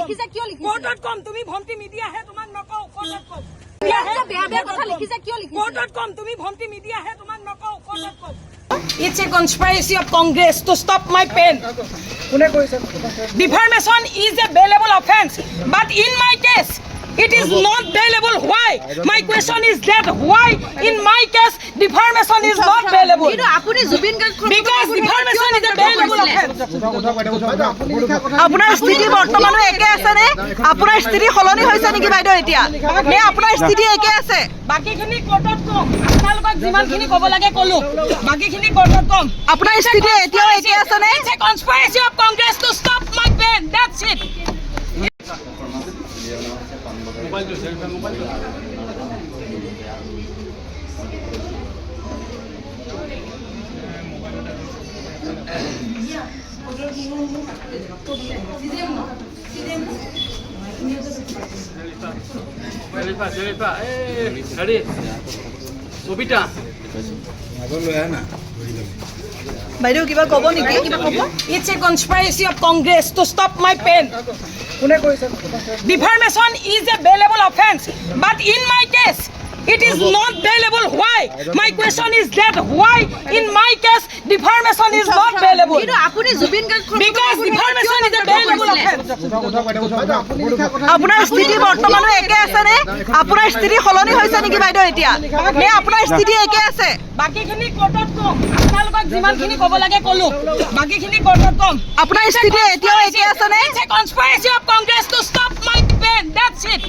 লিখিছে কিয় লিখিছে কোৰ্টত কম তুমি ভন্টি মিডিয়া হে তোমাক নকও কোৰ্টত কম বেয়া কথা লিখিছে কিয় লিখিছে কোৰ্টত কম তুমি ভন্টি মিডিয়া হে তোমাক নকও কোৰ্টত কম It's a conspiracy of Congress to stop my pen. Defamation is a bailable offense, but in my case, it is not bailable. Why? My question is that why in my case defamation is not bailable? Because defamation is a bailable offense. আপোনাৰ স্থিতি বৰ্তমানো একে আছে নে আপোনাৰ স্থিতি সলনি হৈছে নেকি বাইদেউ এতিয়া নে আপোনাৰ স্থিতি একে আছে বাকিখিনি কোৰ্টত কম আপোনালোকক যিমানখিনি ক'ব লাগে ক'লো বাকিখিনি কোৰ্টত কম আপোনাৰ স্থিতি এতিয়াও একে আছে নে It's a conspiracy of Congress to stop my pen. That's it. বাইদেউ কিবা ক'ব নেকি It's a conspiracy of Congress to stop my pen. Defamation is a bailable offense, but in my case, it is not bailable. Why? My question is that why in my case defamation is not bailable? Because defamation is a bailable offense. আপোনাৰ স্থিতি বৰ্তমানো একে আছে নে আপোনাৰ স্থিতি সলনি হৈছে নেকি বাইদেউ এতিয়া নে আপোনাৰ স্থিতি একে আছে বাকিখিনি কোৰ্টত কম আপোনালোকক যিমানখিনি ক'ব লাগে ক'লো বাকিখিনি কোৰ্টত কম আপোনাৰ স্থিতি এতিয়াও একে আছে নে It's a conspiracy of Congress to stop my pen. That's it.